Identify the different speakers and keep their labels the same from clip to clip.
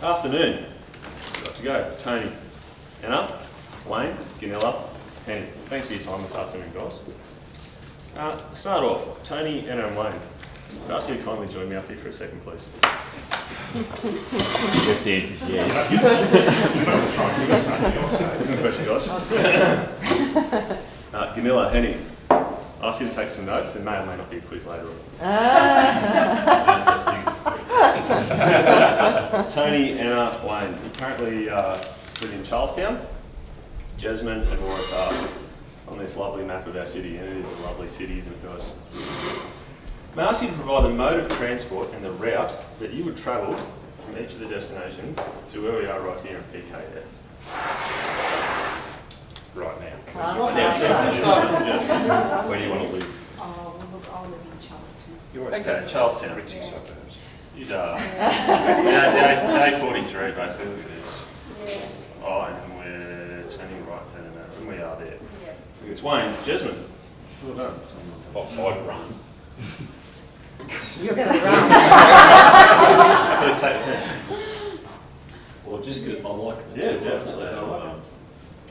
Speaker 1: Afternoon. Got to go. Tony, Anna, Wayne, Ganilla, Henny. Thanks for your time this afternoon, guys. Start off, Tony, Anna and Wayne. Could I ask you to kindly join me up here for a second, please?
Speaker 2: Yes, yes, yes.
Speaker 1: There's no question, guys. Ganilla, Henny, I ask you to take some notes. There may or may not be a quiz later on. Tony, Anna, Wayne, you currently live in Charlestown, Jasmine and Waratah on this lovely map of our city, and it is a lovely city, isn't it, guys? May I ask you to provide the mode of transport and the route that you would travel from each of the destinations to where we are right here in PKF?
Speaker 2: Right now.
Speaker 1: Right now, so start from Jasmine. Where do you want to live?
Speaker 3: Oh, well, look, I'll live in Charleston.
Speaker 1: Okay, Charlestown.
Speaker 2: Ritzy suburbs.
Speaker 1: You'd, A43 basically, look at this.
Speaker 3: Yeah.
Speaker 1: Oh, and we're turning right turning that, and we are there.
Speaker 3: Yeah.
Speaker 1: It's Wayne, Jasmine. Well done.
Speaker 2: I'd run.
Speaker 4: You're going to run.
Speaker 1: Please take a pen.
Speaker 5: Well, just because I like the
Speaker 1: Yeah,
Speaker 5: two
Speaker 1: definitely.
Speaker 5: ones, so,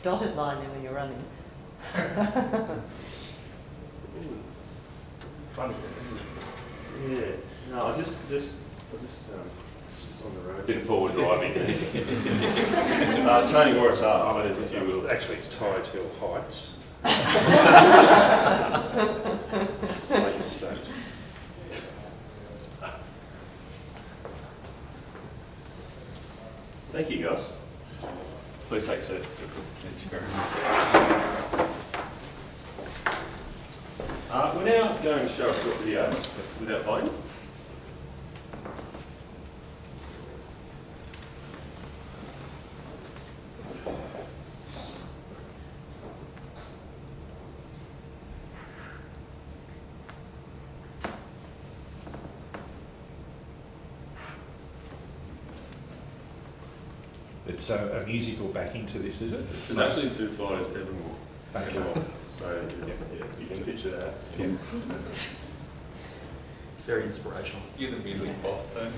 Speaker 4: Dotted line then when you're running.
Speaker 1: Funny. Yeah. No, I just it's just on the road.
Speaker 2: Bit forward driving.
Speaker 1: Tony Waratah, as if you will.
Speaker 2: Actually, it's Torres Hill Heights. Lake State.
Speaker 1: Thank you, guys. Please take a seat.
Speaker 2: Thanks very much.
Speaker 1: We're now going to show a short video without volume.
Speaker 2: It's a musical backing to this, is it?
Speaker 1: It's actually Foo Fighters Evermore.
Speaker 2: Okay.
Speaker 1: So you can picture that.
Speaker 2: Yeah.
Speaker 5: very inspirational.
Speaker 6: You're the music buff, though.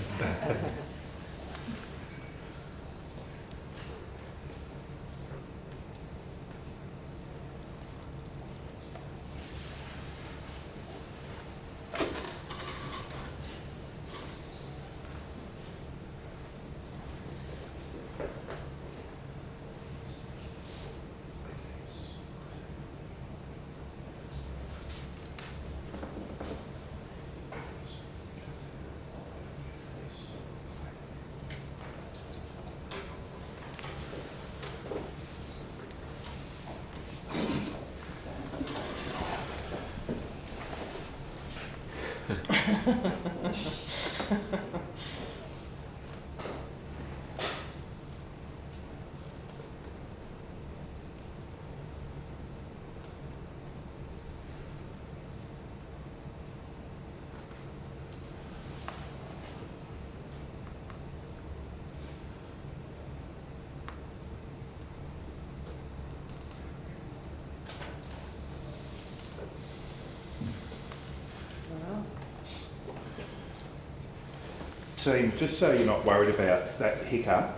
Speaker 2: Team, just so you're not worried about that hiccup,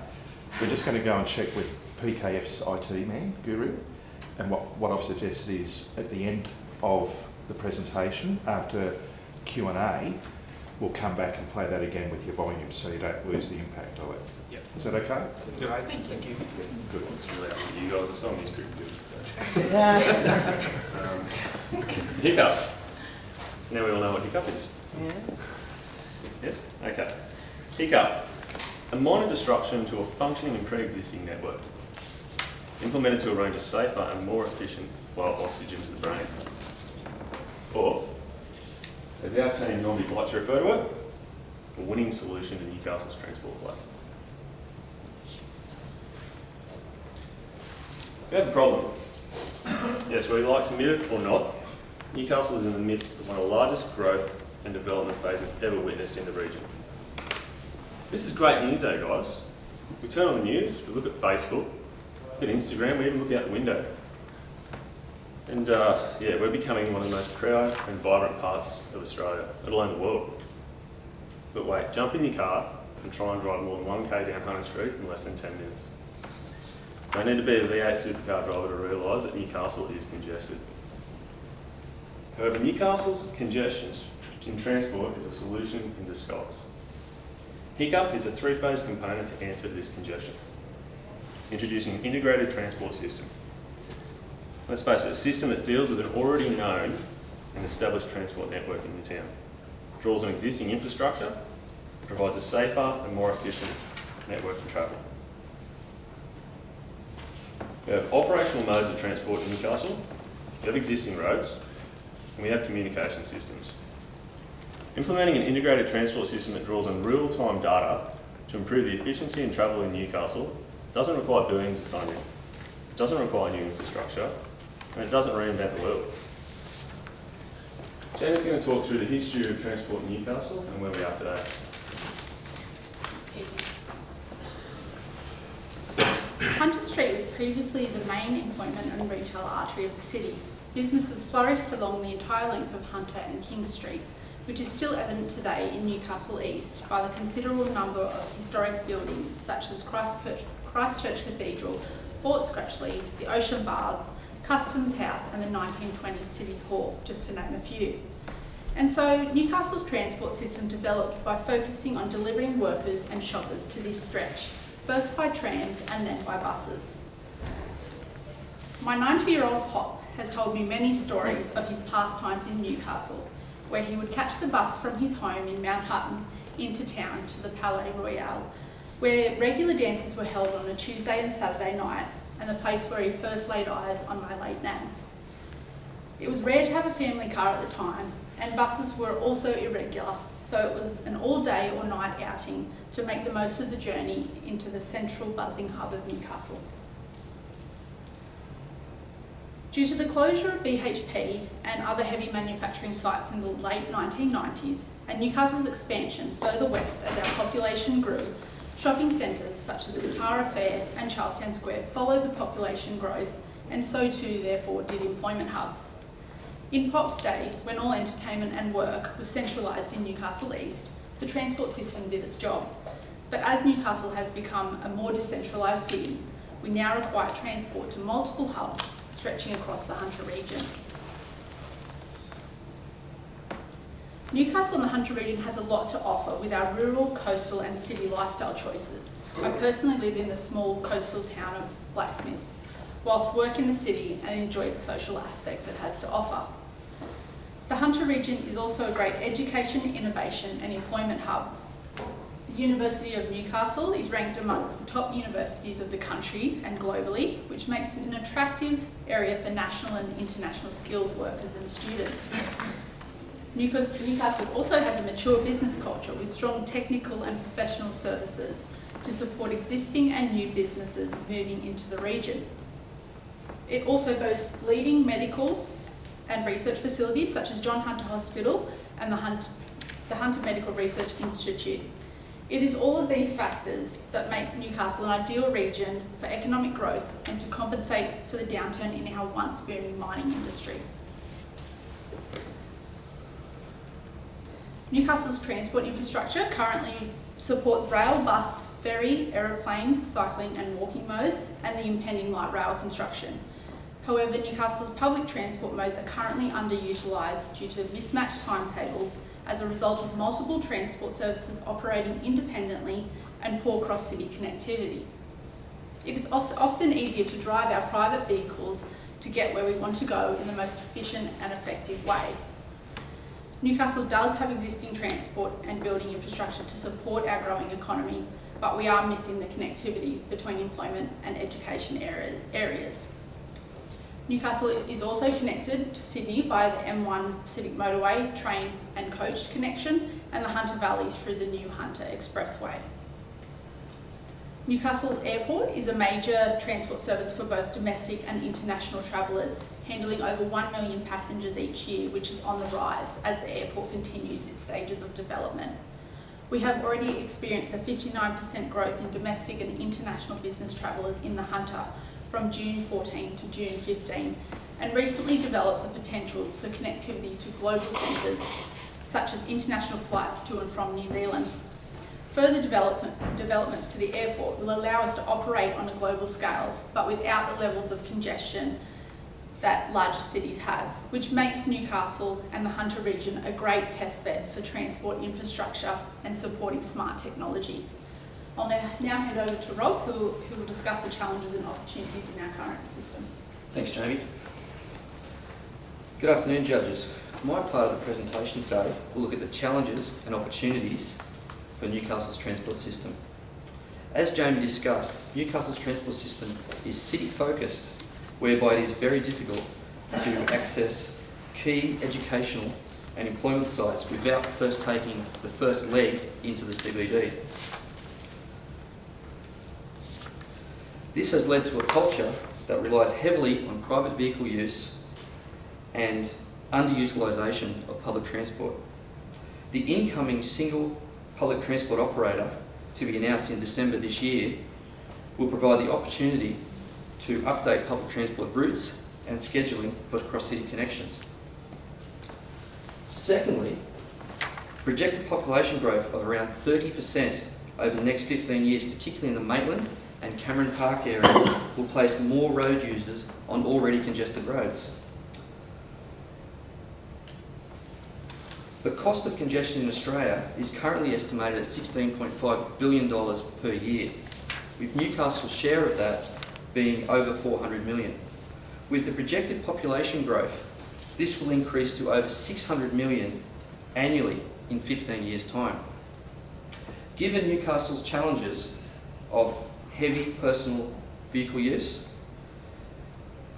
Speaker 2: we're just going to go and check with PKF's IT man, Guru, and what I've suggested is at the end of the presentation, after Q&A, we'll come back and play that again with your volume so you don't lose the impact of it.
Speaker 1: Yep.
Speaker 2: Is that okay?
Speaker 6: Great, thank you.
Speaker 1: Good. It's really up to you guys. The song is pretty good. So. Hiccup. So now we all know what hiccup is.
Speaker 4: Yeah.
Speaker 1: Yes? Okay. Hiccup. A minor disruption to a functioning and pre-existing network. Implemented to arrange a safer and more efficient flow of oxygen to the brain. Or, as our team normally like to refer to it, a winning solution to Newcastle's transport flow. We have a problem. Yes, whether you like to admit it or not, Newcastle is in the midst of one of the largest growth and development phases ever witnessed in the region. This is great news though, guys. We turn on the news, we look at Facebook, look at Instagram, we even look out the window. And yeah, we're becoming one of the most proud and vibrant parts of Australia, let alone the world. But wait, jump in your car and try and drive more than 1k down Hunter Street in less than 10 minutes. Don't need to be a V8 supercar driver to realise that Newcastle is congested. However, Newcastle's congestion in transport is a solution in disguise. HICCUP is a three-phase component to answer this congestion, introducing an integrated transport system. Let's face it, a system that deals with an already known and established transport network in the town, draws on existing infrastructure, provides a safer and more efficient network to travel. We have operational modes of transport in Newcastle, we have existing roads, and we have communication systems. Implementing an integrated transport system that draws on real-time data to improve the efficiency and travel in Newcastle doesn't require billions of funding, it doesn't require new infrastructure, and it doesn't reinvent the wheel. Jamie's going to talk through the history of transport in Newcastle and where we are today.
Speaker 7: Hunter Street was previously the main employment and retail artery of the city. Businesses flourished along the entire length of Hunter and King Street, which is still evident today in Newcastle East by the considerable number of historic buildings such as Christchurch Cathedral, Fort Scratchley, the Ocean Baths, Customs House and the 1920s City Hall, just to name a few. And so Newcastle's transport system developed by focusing on delivering workers and shoppers to this stretch, first by trams and then by buses. My 90-year-old Pop has told me many stories of his pastimes in Newcastle, where he would catch the bus from his home in Mount Hutton into town to the Palais Royal, where regular dances were held on a Tuesday and Saturday night, and the place where he first laid eyes on my late nan. It was rare to have a family car at the time, and buses were also irregular, so it was an all-day or night outing to make the most of the journey into the central buzzing hub of Newcastle. Due to the closure of BHP and other heavy manufacturing sites in the late 1990s, and Newcastle's expansion further west as our population grew, shopping centres such as Kotara Fair and Charlestown Square followed the population growth, and so too therefore did employment hubs. In Pop's day, when all entertainment and work was centralised in Newcastle East, the transport system did its job. But as Newcastle has become a more decentralised city, we now require transport to multiple hubs stretching across the Hunter region. Newcastle and the Hunter region has a lot to offer with our rural, coastal and city lifestyle choices. I personally live in the small coastal town of Blacksmiths, whilst work in the city and enjoy the social aspects it has to offer. The Hunter region is also a great education, innovation and employment hub. The University of Newcastle is ranked amongst the top universities of the country and globally, which makes it an attractive area for national and international skilled workers and students. Newcastle also has a mature business culture with strong technical and professional services to support existing and new businesses moving into the region. It also boasts leading medical and research facilities such as John Hunter Hospital and the Hunter Medical Research Institute. It is all of these factors that make Newcastle an ideal region for economic growth and to compensate for the downturn in our once booming mining industry. Newcastle's transport infrastructure currently supports rail, bus, ferry, aeroplane, cycling and walking modes and the impending light rail construction. However, Newcastle's public transport modes are currently underutilised due to mismatched timetables as a result of multiple transport services operating independently and poor cross-city connectivity. It is often easier to drive our private vehicles to get where we want to go in the most efficient and effective way. Newcastle does have existing transport and building infrastructure to support our growing economy, but we are missing the connectivity between employment and education areas. Newcastle is also connected to Sydney via the M1 Civic Motorway, train and coach connection, and the Hunter Valley through the new Hunter Expressway. Newcastle Airport is a major transport service for both domestic and international travellers, handling over 1 million passengers each year, which is on the rise as the airport continues its stages of development. We have already experienced a 59% growth in domestic and international business travellers in the Hunter from June 14 to June 15, and recently developed the potential for connectivity to global centres, such as international flights to and from New Zealand. Further developments to the airport will allow us to operate on a global scale, but without the levels of congestion that larger cities have, which makes Newcastle and the Hunter region a great test bed for transport infrastructure and supporting smart technology. I'll now hand over to Rob, who will discuss the challenges and opportunities in our current system.
Speaker 5: Thanks, Jamie. Good afternoon, judges. My part of the presentation today will look at the challenges and opportunities for Newcastle's transport system. As Jamie discussed, Newcastle's transport system is city-focused, whereby it is very difficult to access key educational and employment sites without first taking the first leg into the CBD. This has led to a culture that relies heavily on private vehicle use and underutilisation of public transport. The incoming single public transport operator, to be announced in December this year, will provide the opportunity to update public transport routes and scheduling for cross-city connections. Secondly, projected population growth of around 30% over the next 15 years, particularly in the Maitland and Cameron Park areas, will place more road users on already congested roads. The cost of congestion in Australia is currently estimated at $16.5 billion per year, with Newcastle's share of that being over 400 million. With the projected population growth, this will increase to over 600 million annually in 15 years' time. Given Newcastle's challenges of heavy personal vehicle use,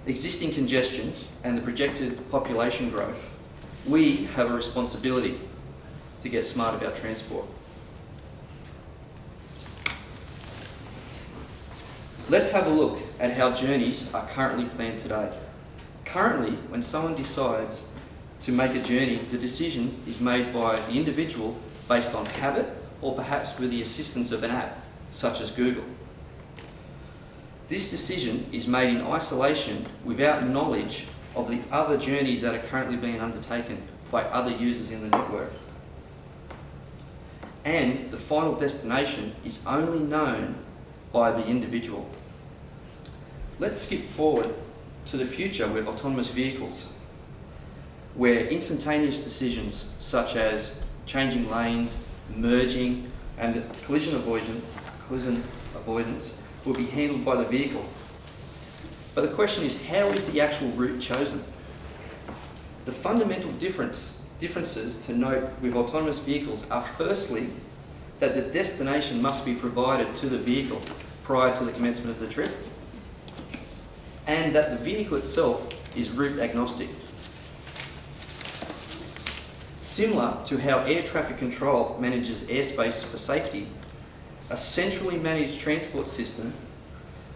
Speaker 5: existing congestion and the projected population growth, we have a responsibility to get smart about transport. Let's have a look at how journeys are currently planned today. Currently, when someone decides to make a journey, the decision is made by the individual based on habit or perhaps with the assistance of an app, such as Google. This decision is made in isolation without knowledge of the other journeys that are currently being undertaken by other users in the network. And the final destination is only known by the individual. Let's skip forward to the future with autonomous vehicles, where instantaneous decisions such as changing lanes, merging, and collision avoidance will be handled by the vehicle. But the question is, how is the actual route chosen? The fundamental differences to note with autonomous vehicles are firstly, that the destination must be provided to the vehicle prior to the commencement of the trip, and that the vehicle itself is route agnostic. Similar to how air traffic control manages airspace for safety, a centrally managed transport system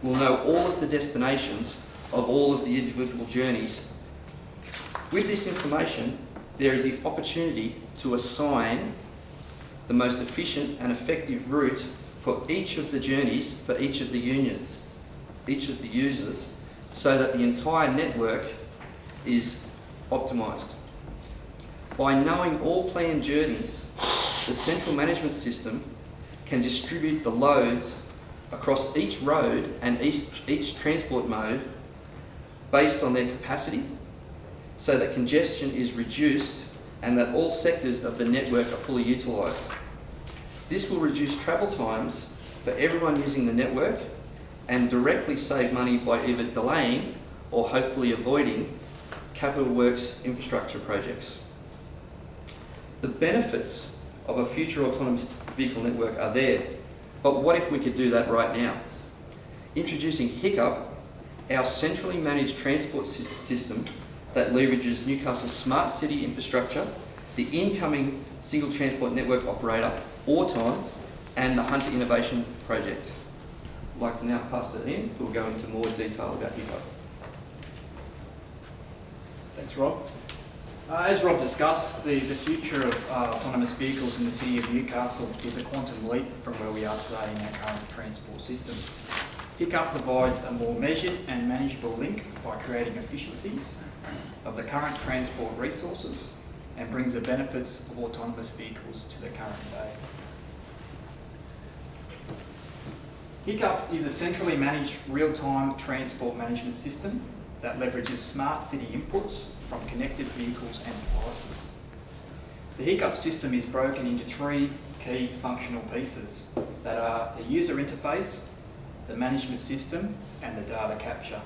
Speaker 5: will know all of the destinations of all of the individual journeys. With this information, there is the opportunity to assign the most efficient and effective route for each of the journeys, for each of the users, so that the entire network is optimised. By knowing all planned journeys, the central management system can distribute the loads across each road and each transport mode based on their capacity, so that congestion is reduced and that all sectors of the network are fully utilised. This will reduce travel times for everyone using the network and directly save money by either delaying or hopefully avoiding capital works infrastructure projects. The benefits of a future autonomous vehicle network are there, but what if we could do that right now? Introducing Hiccup, our centrally managed transport system that leverages Newcastle's smart city infrastructure, the incoming single transport network operator, Auton, and the Hunter Innovation Project. I'd like to now pass to Ian, who will go into more detail about Hiccup.
Speaker 6: Thanks, Rob. As Rob discussed, the future of autonomous vehicles in the city of Newcastle is a quantum leap from where we are today in our current transport system. Hiccup provides a more measured and manageable link by creating efficiencies of the current transport resources and brings the benefits of autonomous vehicles to the current day. Hiccup is a centrally managed real-time transport management system that leverages smart city inputs from connected vehicles and devices. The Hiccup system is broken into 3 key functional pieces that are the user interface, the management system, and the data capture.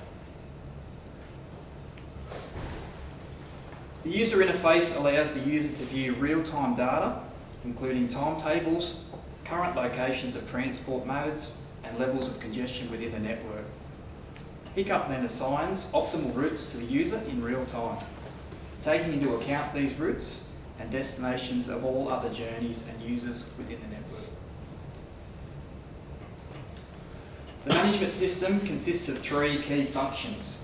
Speaker 6: The user interface allows the user to view real-time data, including timetables, current locations of transport modes, and levels of congestion within the network. Hiccup then assigns optimal routes to the user in real time, taking into account these routes and destinations of all other journeys and users within the network. The management system consists of 3 key functions.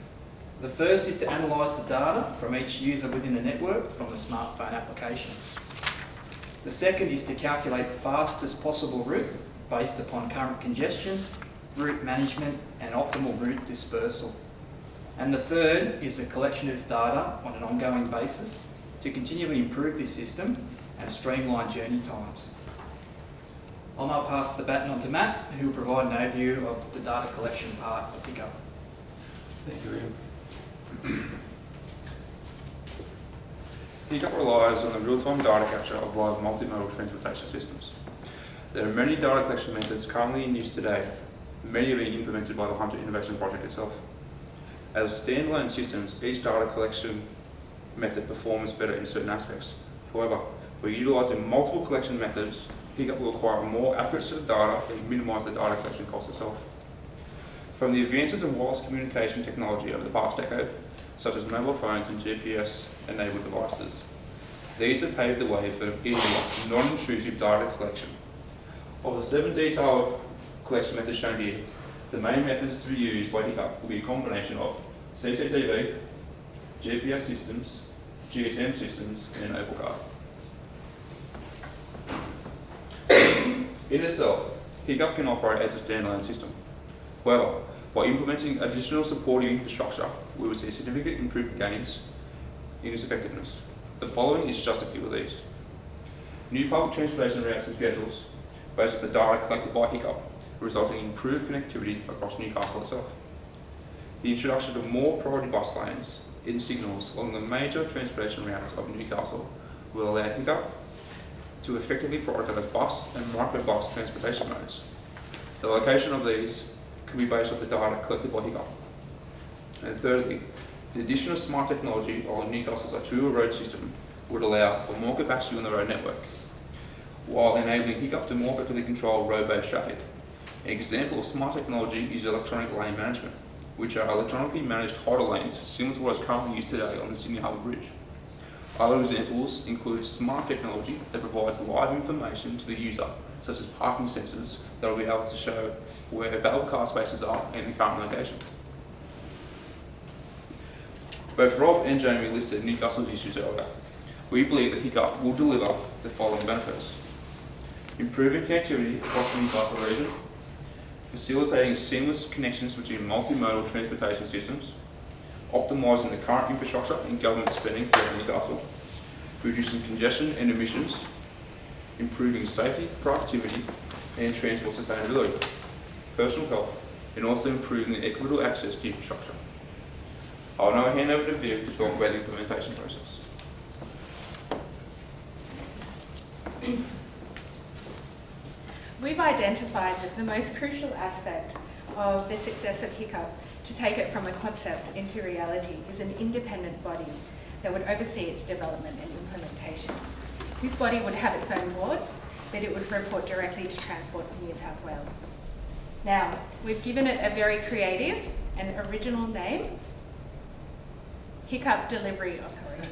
Speaker 6: The first is to analyse the data from each user within the network from the smartphone application. The second is to calculate the fastest possible route based upon current congestion, route management, and optimal route dispersal. And the third is the collection of this data on an ongoing basis to continually improve this system and streamline journey times. I'll now pass the baton on to Matt, who will provide an overview of the data collection part of Hiccup.
Speaker 8: Thank you, Ian. Hiccup relies on the real-time data capture of live multimodal transportation systems. There are many data collection methods currently in use today, many are being implemented by the Hunter Innovation Project itself. As standalone systems, each data collection method performs better in certain aspects. However, by utilising multiple collection methods, Hiccup will acquire a more accurate set of data and minimise the data collection cost itself. From the advances in wireless communication technology over the past decade, such as mobile phones and GPS-enabled devices, these have paved the way for easy, non-intrusive data collection. Of the 7 detailed collection methods shown here, the main methods to be used by Hiccup will be a combination of CCTV, GPS systems, GSM systems, and an Opal card. In itself, Hiccup can operate as a standalone system. However, by implementing additional supporting infrastructure, we would see significant improvement gains in its effectiveness. The following is just a few of these. New public transportation routes and schedules based on the data collected by Hiccup, resulting in improved connectivity across Newcastle itself. The introduction of more priority bus lanes and signals along the major transportation routes of Newcastle will allow Hiccup to effectively prioritise bus and microbus transportation modes. The location of these can be based off the data collected by Hiccup. And thirdly, the addition of smart technology on Newcastle's Artura road system would allow for more capacity on the road network, while enabling Hiccup to more effectively control road-based traffic. An example of smart technology is electronic lane management, which are electronically managed tidal lanes similar to what is currently used today on the Sydney Harbour Bridge. Other examples include smart technology that provides live information to the user, such as parking sensors that will be able to show where available car spaces are in the current location. Both Rob and Jamie listed Newcastle's issues earlier. We believe that Hiccup will deliver the following benefits: improving connectivity across the Newcastle region, facilitating seamless connections between multimodal transportation systems, optimising the current infrastructure and government spending throughout Newcastle, reducing congestion and emissions, improving safety, productivity and transport sustainability, personal health, and also improving the equitable access to infrastructure. I'll now hand over to Viv to talk about the implementation process.
Speaker 3: We've identified that the most crucial aspect of the success of Hiccup to take it from a concept into reality is an independent body that would oversee its development and implementation. This body would have its own board, but it would report directly to Transport for New South Wales. Now, we've given it a very creative and original name, Hiccup Delivery Authority.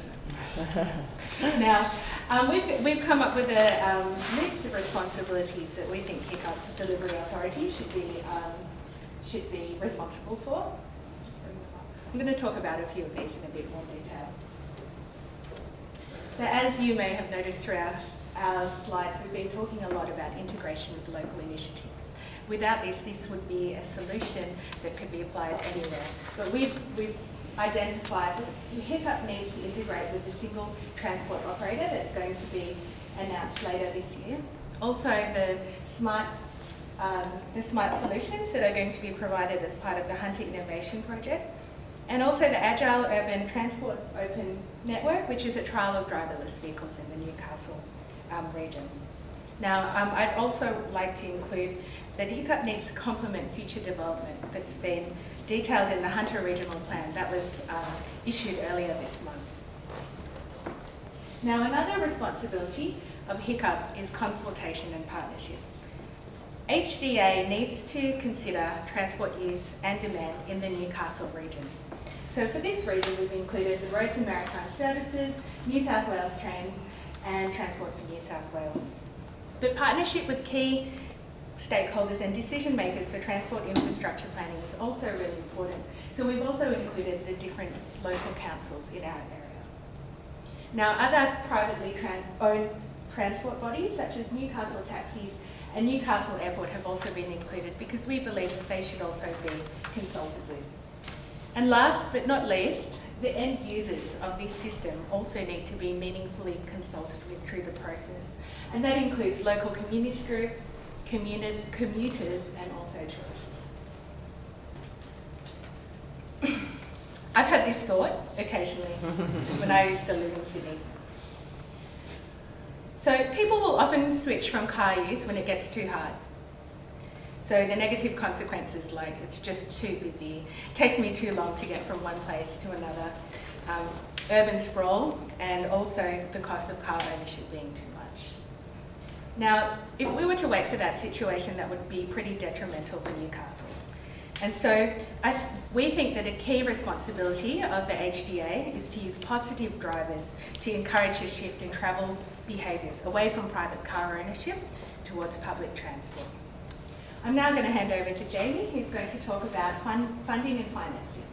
Speaker 3: Now, we've come up with a list of responsibilities that we think Hiccup Delivery Authority should be responsible for. I'm going to talk about a few of these in a bit more detail. So as you may have noticed through our slides, we've been talking a lot about integration with local initiatives. Without this would be a solution that could be applied anywhere. But we've identified that Hiccup needs to integrate with a single transport operator that's going to be announced later this year. Also, the smart the smart solutions that are going to be provided as part of the Hunter Innovation Project, and also the Agile Urban Transport Open Network, which is a trial of driverless vehicles in the Newcastle region. Now, I'd also like to include that HICCUP needs to complement future development that's been detailed in the Hunter Regional Plan that was issued earlier this month. Now, another responsibility of HICCUP is consultation and partnership. HDA needs to consider transport use and demand in the Newcastle region. So for this reason, we've included the Roads and Maritime Services, New South Wales Trains, and Transport for New South Wales. But partnership with key stakeholders and decision makers for transport infrastructure planning is also really important. So we've also included the different local councils in our area. Now, other privately owned transport bodies such as Newcastle Taxis and Newcastle Airport have also been included because we believe that they should also be consulted with. And last but not least, the end users of this system also need to be meaningfully consulted with through the process. And that includes local community groups, commuters, and also tourists. I've had this thought occasionally when I used to live in Sydney. So people will often switch from car use when it gets too hard. So the negative consequences, like it's just too busy, takes me too long to get from one place to another, urban sprawl, and also the cost of car ownership being too much. Now, if we were to wait for that situation, that would be pretty detrimental for Newcastle. And so we think that a key responsibility of the HDA is to use positive drivers to encourage a shift in travel behaviours away from private car ownership towards public transport. I'm now going to hand over to Jamie, who's going to talk about funding and financing.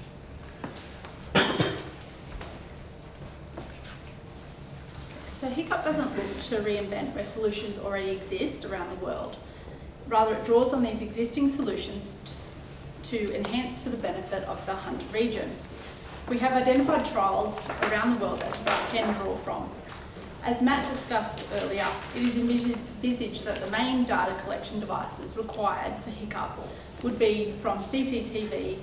Speaker 7: So HICCUP doesn't look to reinvent where solutions already exist around the world. Rather, it draws on these existing solutions to enhance for the benefit of the Hunter region. We have identified trials around the world that HICCUP can draw from. As Matt discussed earlier, it is envisaged that the main data collection devices required for HICCUP would be from CCTV,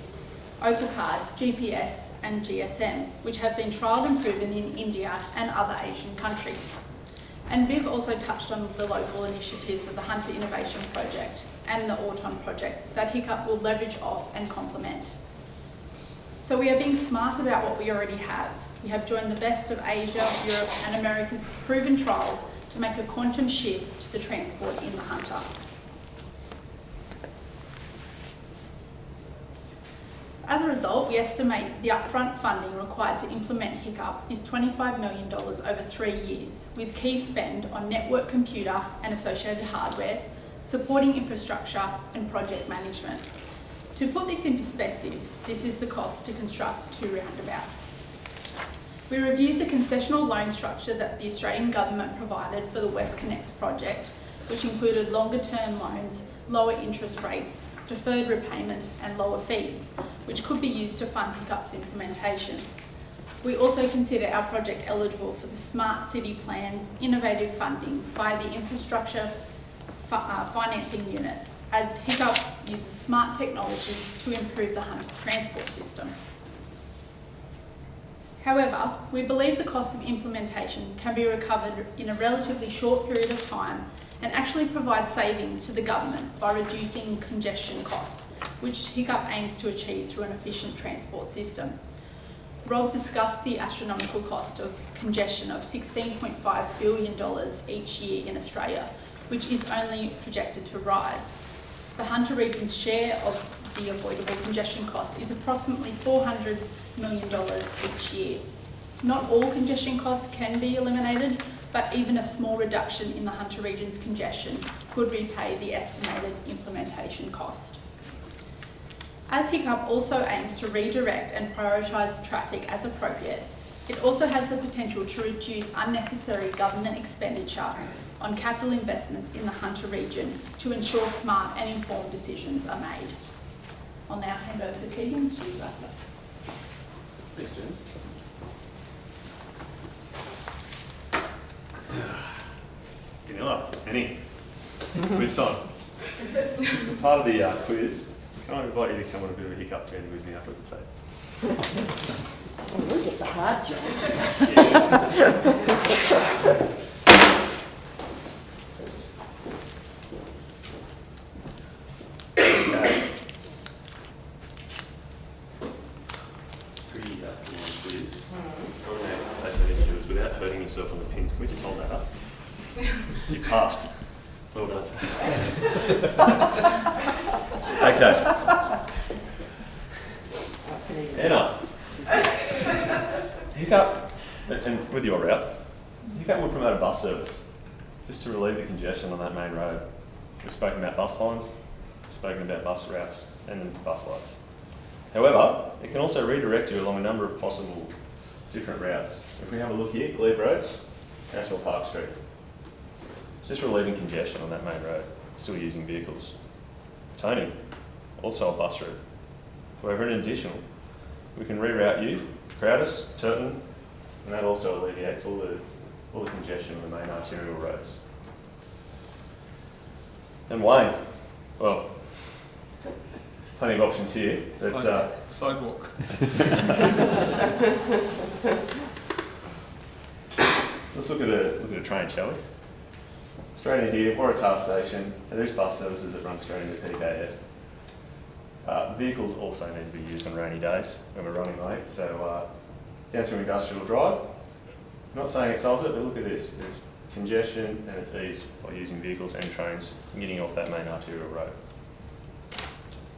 Speaker 7: Opal Card, GPS and GSM, which have been trialled and proven in India and other Asian countries. And Viv also touched on the local initiatives of the Hunter Innovation Project and the Auton project that HICCUP will leverage off and complement. So we are being smart about what we already have. We have joined the best of Asia, Europe and America's proven trials to make a quantum shift to the transport in the Hunter. As a result, we estimate the upfront funding required to implement HICCUP is $25 million over 3 years, with key spend on network computer and associated hardware, supporting infrastructure and project management. To put this in perspective, this is the cost to construct 2 roundabouts. We reviewed the concessional loan structure that the Australian government provided for the WestConnex project, which included longer term loans, lower interest rates, deferred repayments and lower fees, which could be used to fund HICCUP's implementation. We also consider our project eligible for the Smart City Plan's innovative funding by the Infrastructure Financing Unit, as HICCUP uses smart technology to improve the Hunter's transport system. However, we believe the cost of implementation can be recovered in a relatively short period of time and actually provide savings to the government by reducing congestion costs, which HICCUP aims to achieve through an efficient transport system. Rob discussed the astronomical cost of congestion of $16.5 billion each year in Australia, which is only projected to rise. The Hunter region's share of the avoidable congestion cost is approximately $400 million each year. Not all congestion costs can be eliminated, but even a small reduction in the Hunter region's congestion could repay the estimated implementation cost. As HICCUP also aims to redirect and prioritise traffic as appropriate, it also has the potential to reduce unnecessary government expenditure on capital investments in the Hunter region to ensure smart and informed decisions are made. I'll now hand over to Keegan to wrap up.
Speaker 1: Thanks, Jen. Vanilla, Annie, quiz time. For part of the quiz, can I invite you to come on a bit of a hiccup journey with me up at the table?
Speaker 9: Oh, it's a hard job.
Speaker 1: Okay. Pretty quiz. Basically, need to do is without hurting yourself on the pins. Can we just hold that up? You passed. Well done. Okay. Anna. Hiccup, and with your route, Hiccup would promote a bus service just to relieve the congestion on that main road. We've spoken about bus lines, we've spoken about bus routes and then bus lights. However, it can also redirect you along a number of possible different routes. If we have a look here, Glebe Road, National Park Street. It's just relieving congestion on that main road, still using vehicles. Tony, also a bus route. However, in addition, we can reroute you, Crowders, Turton, and that also alleviates all the congestion on the main arterial roads. And Wayne, well, plenty of options here. But,
Speaker 8: Sidewalk.
Speaker 1: let's look at a train, shall we? Straight in here, Waratah Station, and there's bus services that run straight into PKF. Vehicles also need to be used on rainy days when we're running late, so down through Industrial Drive. I'm not saying it solves it, but look at this. There's congestion and it's eased by using vehicles and trains and getting off that main arterial road.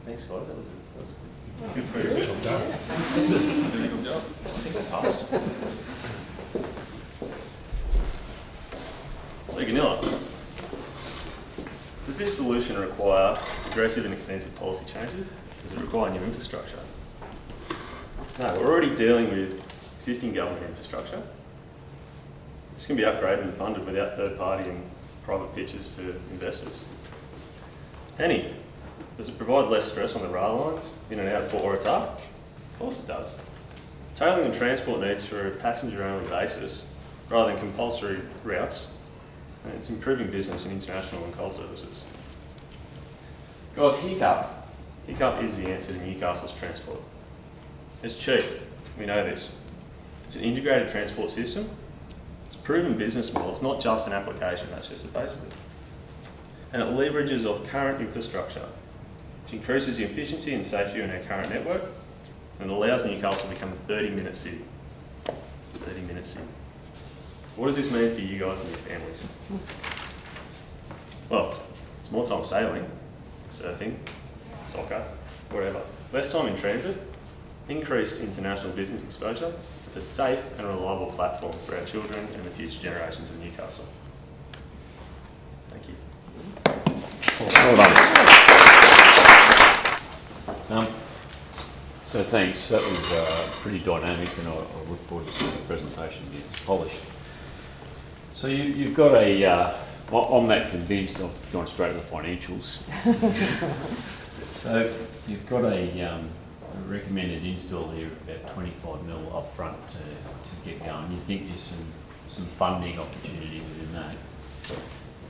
Speaker 1: Thanks guys, that was a good presentation.
Speaker 2: Done.
Speaker 1: I think I passed. So Ganilla, does this solution require aggressive and extensive policy changes? Does it require new infrastructure? No, we're already dealing with existing government infrastructure. This can be upgraded and funded without third party and private pitches to investors. Henny, does it provide less stress on the rail lines in and out of Port Waratah? Of course it does. Tailoring the transport needs for a passenger-only basis rather than compulsory routes, and it's improving business in international and coal services. Guys, Hiccup. Hiccup is the answer to Newcastle's transport. It's cheap, we know this. It's an integrated transport system. It's a proven business model. It's not just an application, that's just the face of it. And it leverages off current infrastructure, which increases the efficiency and safety in our current network, and allows Newcastle to become a 30-minute city. 30-minute city. What does this mean for you guys and your families? Well, it's more time sailing, surfing, soccer, whatever. Less time in transit, increased international business exposure. It's a safe and reliable platform for our children and the future generations of Newcastle. Thank you.
Speaker 10: Well done. So thanks, that was pretty dynamic, and I look forward to seeing the presentation get polished. So you've got I'm that convinced, I've gone straight to the financials. So you've got a recommended install here of about 25 mil up front to get going. You think there's some funding opportunity within that.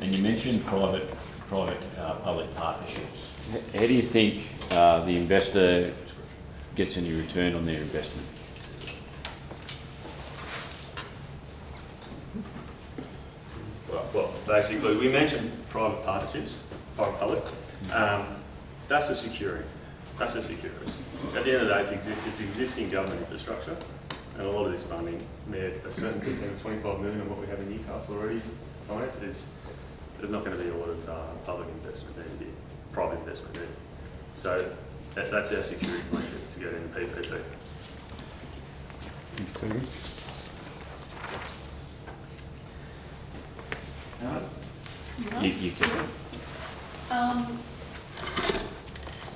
Speaker 10: And you mentioned public partnerships. How do you think the investor gets any return on their investment?
Speaker 1: Well, basically, we mentioned private partnerships, private-public. That's the security. That's the security. At the end of the day, it's existing government infrastructure, and a lot of this funding, a certain percent of 25 million of what we have in Newcastle already financed, there's not going to be a lot of public investment needed here, private investment needed. So that's our security blanket to get in the PPP.
Speaker 10: You can.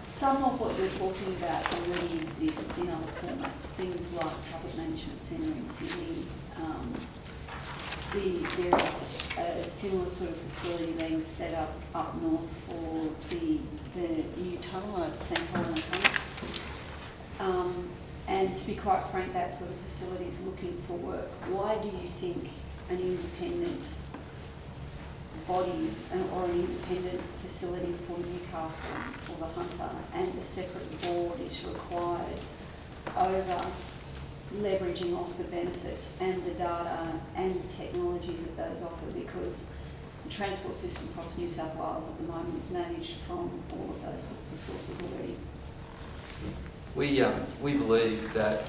Speaker 9: Some of what you're talking about already exists in other formats, things like Traffic Management Centre in Sydney. There is a similar sort of facility being set up north for the new tunnel at St. Helena Tunnel. And to be quite frank, that sort of facility is looking for work. Why do you think an independent body or an independent facility for Newcastle or the Hunter, and a separate board is required over leveraging off the benefits and the data and the technology that those offer, because the transport system across New South Wales at the moment is managed from all of those sorts of sources already.
Speaker 5: We believe that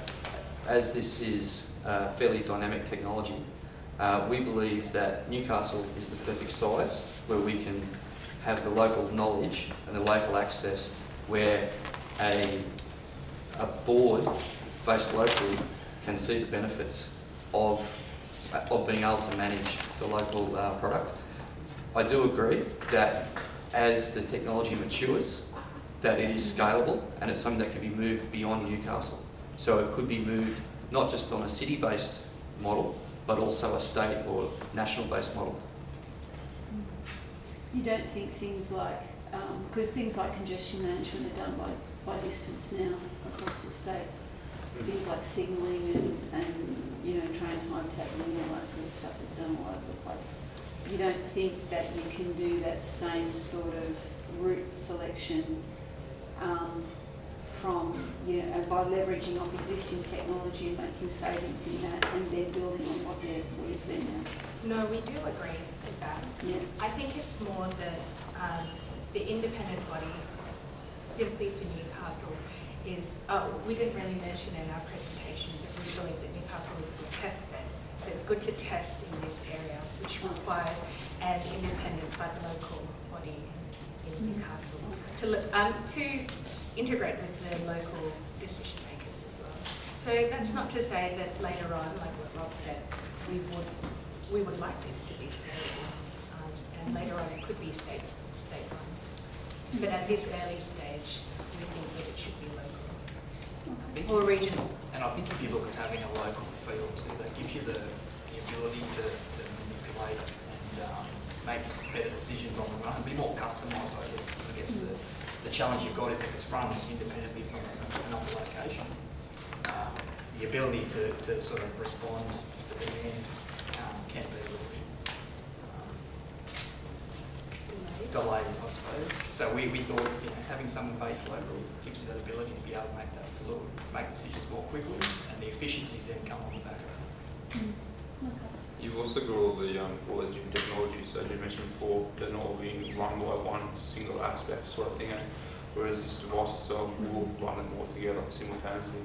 Speaker 5: as this is fairly dynamic technology, we believe that Newcastle is the perfect size where we can have the local knowledge and the local access, where a board based locally can see the benefits of being able to manage the local product. I do agree that as the technology matures, that it is scalable and it's something that can be moved beyond Newcastle. So it could be moved not just on a city-based model, but also a state or national-based model.
Speaker 9: You don't think things like, because things like congestion management are done by distance now across the state, things like signalling and train timetabling and all that sort of stuff is done all over the place. You don't think that you can do that same sort of route selection by leveraging off existing technology and making savings in that, and then building on what is there now?
Speaker 3: No, we do agree with that.
Speaker 9: Yeah.
Speaker 3: I think it's more that the independent body, simply for Newcastle, is, we didn't really mention in our presentation that we believe that Newcastle is a good test bed. So it's good to test in this area, which requires an independent but local body in Newcastle to integrate with the local decision makers as well. So that's not to say that later on, like what Rob said, we would like this to be scalable, and later on it could be state-run. But at this early stage, we think that it should be local or regional.
Speaker 6: And I think if you look at having a local feel too, that gives you the ability to manipulate and make better decisions on the run and be more customised, I guess the challenge you've got is if it's run independently from another location, the ability to sort of respond to the demand can be a little bit delayed, I suppose. So we thought having someone based local gives you that ability to be able to make that fluid, make decisions more quickly, and the efficiencies then come on the back of that.
Speaker 8: You've also got all those different technologies, as you mentioned before, they're not all being run by one single aspect sort of thing, whereas this device itself will run them all together simultaneously.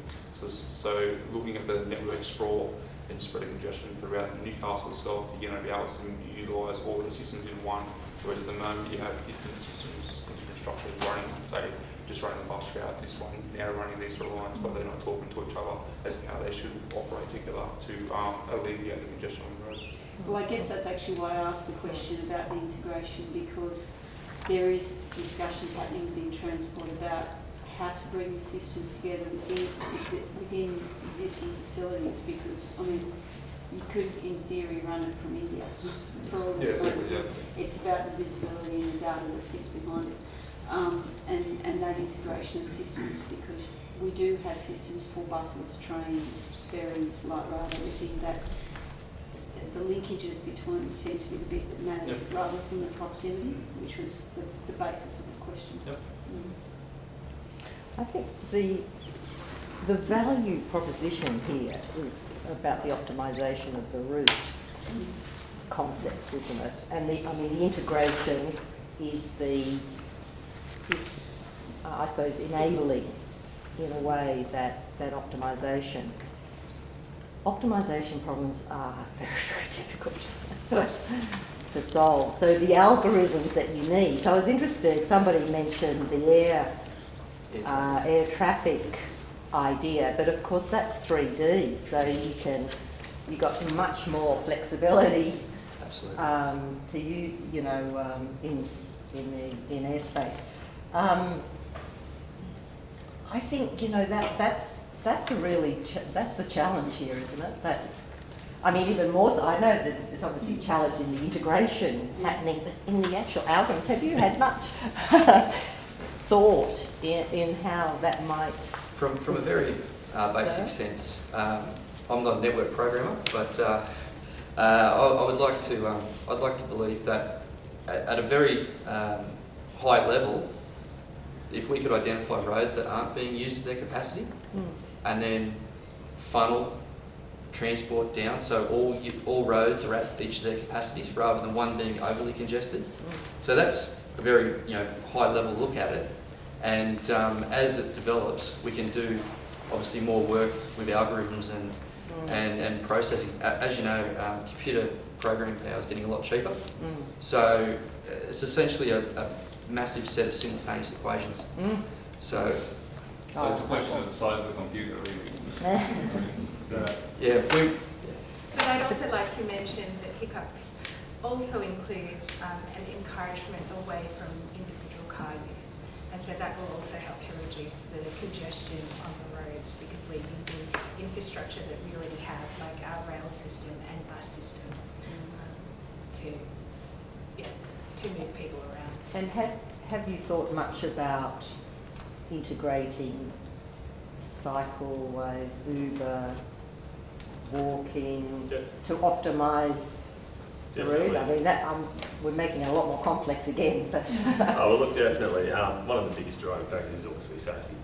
Speaker 8: So looking at the network sprawl and spread of congestion throughout Newcastle itself, you're going to be able to utilise all the systems in one, whereas at the moment you have different systems and different structures running, say, just running the bus route, this one now running these sort of lines, but they're not talking to each other as to how they should operate together to alleviate the congestion on the road.
Speaker 9: Well, I guess that's actually why I asked the question about the integration, because there is discussions happening within transport about how to bring the systems together within existing facilities, because, I mean, you could, in theory, run it from India for all the It's about the visibility and the data that sits behind it. And that integration of systems, because we do have systems for buses, trains, ferries, light rail, everything, that the linkages between seem to be the bit that matters rather than the proximity, which was the basis of the question.
Speaker 1: Yep.
Speaker 4: I think the value proposition here is about the optimisation of the route concept, isn't it? And the integration is I suppose enabling in a way that optimisation. Optimisation problems are very, very difficult to solve. So the algorithms that you need. So I was interested. Somebody mentioned the air traffic idea, but of course that's 3D. So you got much more flexibility.
Speaker 5: Absolutely.
Speaker 4: In airspace. I think that's the challenge here, isn't it? But I mean, even more so, I know that there's obviously a challenge in the integration happening, but in the actual algorithms, have you had much thought in how that might?
Speaker 5: From a very basic sense, I'm not a network programmer, but I would like to I'd like to believe that at a very high level, if we could identify roads that aren't being used to their capacity, and then funnel transport down, so all roads are at each of their capacities rather than one being overly congested. So that's a very high level look at it, and as it develops, we can do obviously more work with algorithms and processing. As you know, computer programming power is getting a lot cheaper, so it's essentially a massive set of simultaneous equations. So
Speaker 8: it's a question of the size of the computer, really.
Speaker 5: yeah,
Speaker 3: But I'd also like to mention that hiccups also includes an encouragement away from individual car use. And so that will also help to reduce the congestion on the roads, because we're using infrastructure that we already have, like our rail system and bus system, to move people around.
Speaker 4: And have you thought much about integrating cycleways, Uber, walking, to optimise the route? I mean, we're making it a lot more complex again, but...
Speaker 1: Oh, well, look, definitely. One of the biggest driving factors is obviously safety,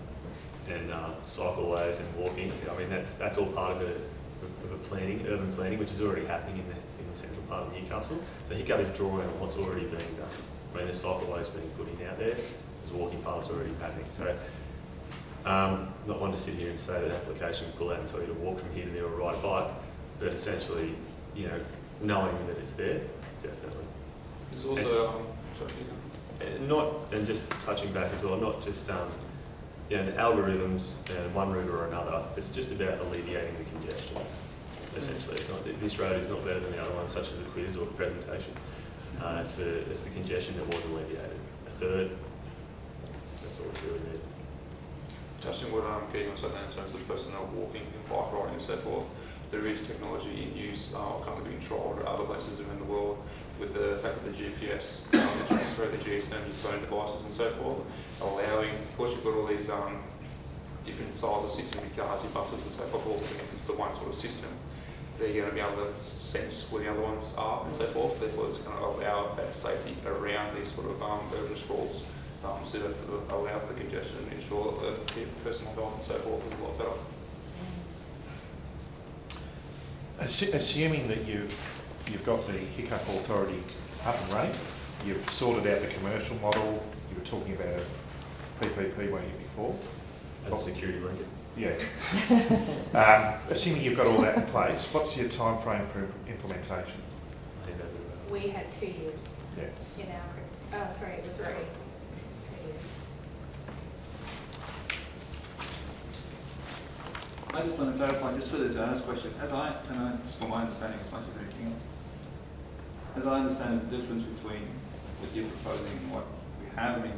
Speaker 1: and cycleways and walking. I mean, that's all part of a planning, urban planning, which is already happening in the central part of Newcastle. So Hiccup is drawing on what's already being done. I mean, there's cycleways being put in out there. There's walking paths already happening. So, not one to sit here and say that application will pull out and tell you to walk from here to there or ride a bike, but essentially, knowing that it's there, definitely.
Speaker 8: There's also,
Speaker 1: and just touching back as well, not just the algorithms and one route or another. It's just about alleviating the congestion. Essentially, it's not this road is not better than the other one, such as a quiz or a presentation. It's the congestion that was alleviated. A third. That's all it's really needed.
Speaker 8: Touching what Keegan said in terms of personnel walking and bike riding and so forth, there is technology in use, currently being trialled at other places around the world, with the fact that the GPS, the transfer of the GSM, your phone devices and so forth, allowing, of course you've got all these different styles of system with cars, your buses and so forth, all connected to one sort of system. They're going to be able to sense where the other ones are and so forth, therefore it's going to allow better safety around these sort of urban sprawls. So that allow for congestion and ensure that the personal health and so forth is a lot better.
Speaker 2: Assuming that you've got the Hiccup Authority up and running, you've sorted out the commercial model, you were talking about a PPP, weren't you, before?
Speaker 1: And security blanket.
Speaker 2: Yeah. Assuming you've got all that in place, what's your time frame for implementation?
Speaker 3: We had 2 years
Speaker 2: Yeah.
Speaker 3: in our... Oh, sorry, it was 3 years.
Speaker 11: I just want to clarify, just for the journalist question, just for my understanding as much as anything else, as I understand it, the difference between what you're proposing and what we have in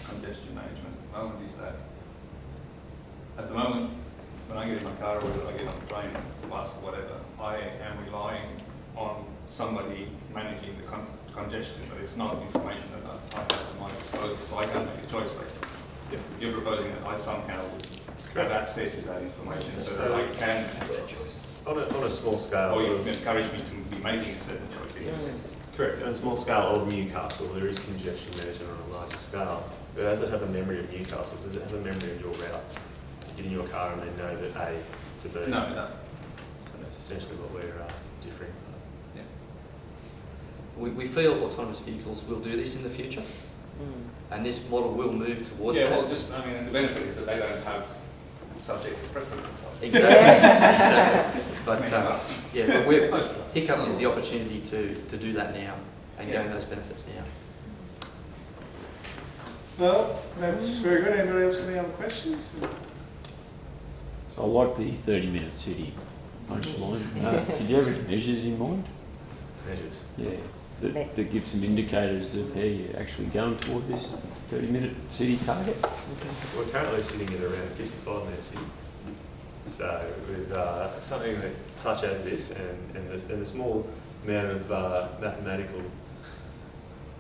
Speaker 11: congestion management at the moment is that at the moment, when I get in my car or whether I get on the train, the bus, or whatever, I am relying on somebody managing the congestion, but it's not information that I have at my disposal, so I can't make a choice based on it. You're proposing that I somehow have access to that information so that I can make that choice.
Speaker 1: On a small scale.
Speaker 11: Or you encourage me to be making a certain choice. Yes.
Speaker 1: Correct. On a small scale of Newcastle, there is congestion management on a larger scale. But does it have a memory of Newcastle? Does it have a memory of your route? Get in your car and then know that A to B.
Speaker 11: No, it doesn't.
Speaker 1: So that's essentially what we're differing.
Speaker 11: Yeah.
Speaker 5: we feel autonomous vehicles will do this in the future, and this model will move towards that.
Speaker 11: Yeah, well, the benefit is that they don't have subjective preferences.
Speaker 5: Exactly. But Hiccup is the opportunity to do that now and gain those benefits now.
Speaker 12: Well, that's very good. Anybody else got any other questions?
Speaker 10: So I like the 30-minute city punchline. Did you have any measures in mind?
Speaker 1: Measures?
Speaker 10: Yeah, that give some indicators of how you're actually going toward this 30-minute city target?
Speaker 1: We're currently sitting at around 55-minute city. So with something such as this and the small amount of mathematical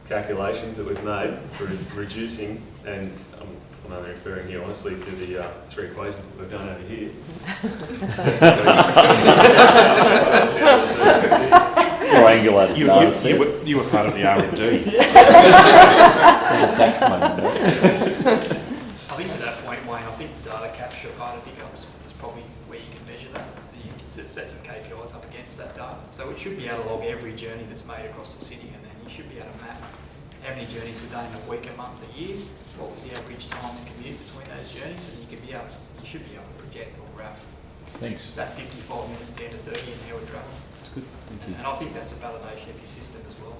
Speaker 1: calculations that we've made for reducing, and I'm only referring here honestly to the 3 equations that we've done over here.
Speaker 10: triangulated
Speaker 2: You,
Speaker 10: data
Speaker 2: you,
Speaker 10: set.
Speaker 2: you were part of the R&D.
Speaker 10: There's a tax money there.
Speaker 6: I think to that point, Wayne, I think the data capture part of Hiccup is probably where you can measure that. You can set some KPIs up against that data. So it should be able to log every journey that's made across the city, and then you should be able to map how many journeys were done in a week, a month, a year, what was the average time to commute between those journeys, and you should be able to project or graph
Speaker 10: Thanks.
Speaker 6: that 55 minutes down to 30 and how it travelled.
Speaker 10: That's good. Thank you.
Speaker 6: And I think that's a validation of your system as well.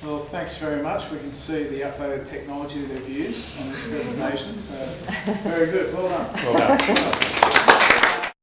Speaker 12: Well, thanks very much. We can see the updated technology that they've used on this presentation. So, very good. Well done.
Speaker 2: Well done.